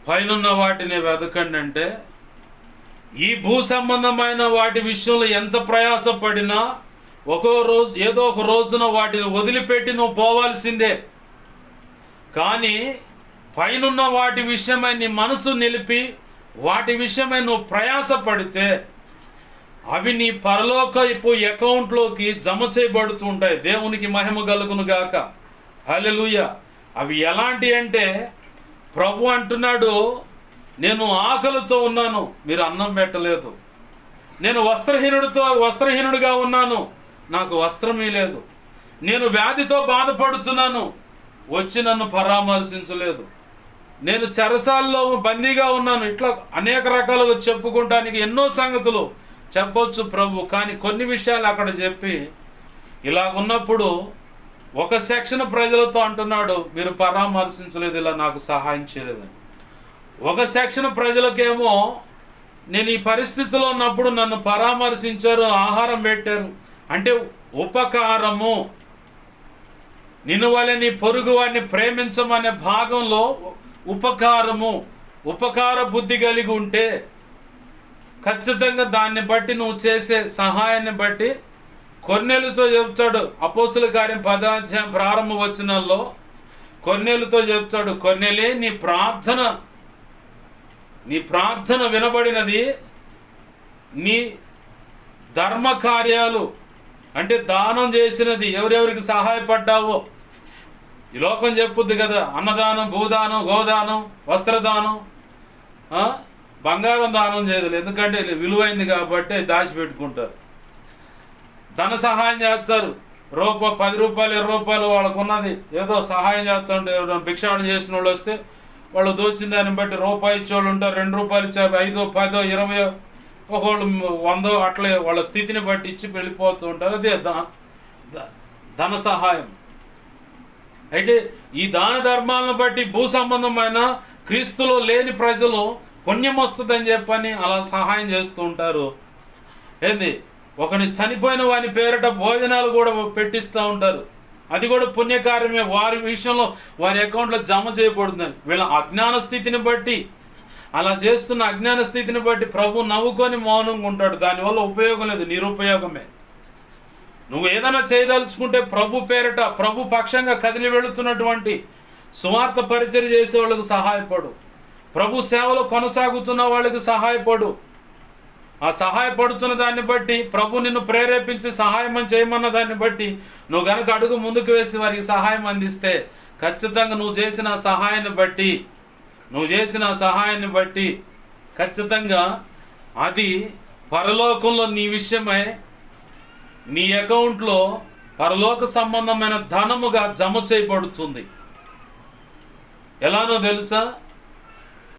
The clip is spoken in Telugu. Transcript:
పైనున్న వాటిని వెతకండి అంటే, ఈ భూ సంబంధమైన వాటి విషయంలో ఎంత ప్రయాసపడినా ఏదో ఒక రోజున వాటిని వదిలిపెట్టి నువ్వు పోవాల్సిందే. కానీ పైనున్న వాటి విషయమై నీ మనసు నిలిపి వాటి విషయమై నువ్వు ప్రయాసపడితే అవి నీ పరలోకపు అకౌంట్లోకి జమ చేయబడుతూ ఉంటాయి. దేవునికి మహిమ కలుగును గాక. హల్లెలూయా. అవి ఎలాంటి అంటే, ప్రభు అంటున్నాడు, నేను ఆకలితో ఉన్నాను, మీరు అన్నం పెట్టలేదు. నేను వస్త్రహీనుడిగా ఉన్నాను, నాకు వస్త్రమే లేదు. నేను వ్యాధితో బాధపడుతున్నాను, వచ్చి నన్ను పరామర్శించలేదు. నేను చెరసాల్లో బందీగా ఉన్నాను. ఇట్లా అనేక రకాలుగా చెప్పుకోవడానికి ఎన్నో సంగతులు చెప్పొచ్చు ప్రభు. కానీ కొన్ని విషయాలు అక్కడ చెప్పి ఇలాగున్నప్పుడు ఒక సెక్షన్ ప్రజలతో అంటున్నాడు, మీరు పరామర్శించలేదు, ఇలా నాకు సహాయం చేయలేదని. ఒక సెక్షన్ ప్రజలకేమో, నేను ఈ పరిస్థితిలో ఉన్నప్పుడు నన్ను పరామర్శించారు, ఆహారం పెట్టారు. అంటే ఉపకారము, నిన్ను వలె నీ పొరుగు వారిని ప్రేమించమనే భాగంలో ఉపకారము, ఉపకార బుద్ధి కలిగి ఉంటే ఖచ్చితంగా దాన్ని బట్టి నువ్వు చేసే సహాయాన్ని బట్టి కొర్నేలుతో చెప్తాడు. అపోస్తుల కార్యం 10వ అధ్యాయం ప్రారంభ వచనాల్లో కొర్నేలుతో చెప్తాడు, కొర్నేలే నీ ప్రార్థన వినబడినది, నీ ధర్మ కార్యాలు అంటే దానం చేసినది, ఎవరెవరికి సహాయపడ్డావో ఈ లోకం చెప్పుద్ది కదా, అన్నదానం, భూదానం, గోదానం, వస్త్రదానం, బంగారం దానం చేయదు, ఎందుకంటే విలువైంది కాబట్టి దాచిపెట్టుకుంటారు. ధన సహాయం చేస్తారు, 10 రూపాయలు 20 రూపాయలు వాళ్ళకు ఉన్నది ఏదో సహాయం చేస్తుంటే, భిక్షాటన చేసిన వాళ్ళు వస్తే వాళ్ళు దోచిన దాన్ని బట్టి రూపాయి ఇచ్చేవాళ్ళు ఉంటారు, 2 రూపాయలు ఇచ్చే 5, 10, 20, ఒకళ్ళు 100 అట్లా వాళ్ళ స్థితిని బట్టి ఇచ్చి వెళ్ళిపోతూ ఉంటారు. అదే ధన సహాయం. అయితే ఈ దాన ధర్మాలను బట్టి భూ సంబంధమైన క్రీస్తులో లేని ప్రజలు పుణ్యం వస్తుందని చెప్పని అలా సహాయం చేస్తూ ఉంటారు. ఏంది, ఒకని చనిపోయిన వాని పేరిట భోజనాలు కూడా పెట్టిస్తూ ఉంటారు. అది కూడా పుణ్యకార్యమే. వారి విషయంలో వారి అకౌంట్లో జమ చేయబడుతుందని వీళ్ళ అజ్ఞాన స్థితిని బట్టి, అలా చేస్తున్న అజ్ఞాన స్థితిని బట్టి ప్రభు నవ్వుకొని మౌనంగా ఉంటాడు. దానివల్ల ఉపయోగం లేదు, నిరుపయోగమే. నువ్వు ఏదైనా చేయదలుచుకుంటే ప్రభు పేరిట, ప్రభు పక్షంగా కదిలి వెళుతున్నటువంటి సువార్త పరిచర్య చేసే వాళ్ళకు సహాయపడు. ప్రభు సేవలో కొనసాగుతున్న వాళ్ళకి సహాయపడు. ఆ సహాయపడుతున్న దాన్ని బట్టి, ప్రభు నిన్ను ప్రేరేపించి సహాయం చేయమన్న దాన్ని బట్టి నువ్వు గనక అడుగు ముందుకు వేసి వారికి సహాయం అందిస్తే ఖచ్చితంగా నువ్వు చేసిన సహాయాన్ని బట్టి ఖచ్చితంగా అది పరలోకంలో నీ విషయమై నీ అకౌంట్లో పరలోక సంబంధమైన ధనముగా జమ చేయబడుతుంది. ఎలానో తెలుసా?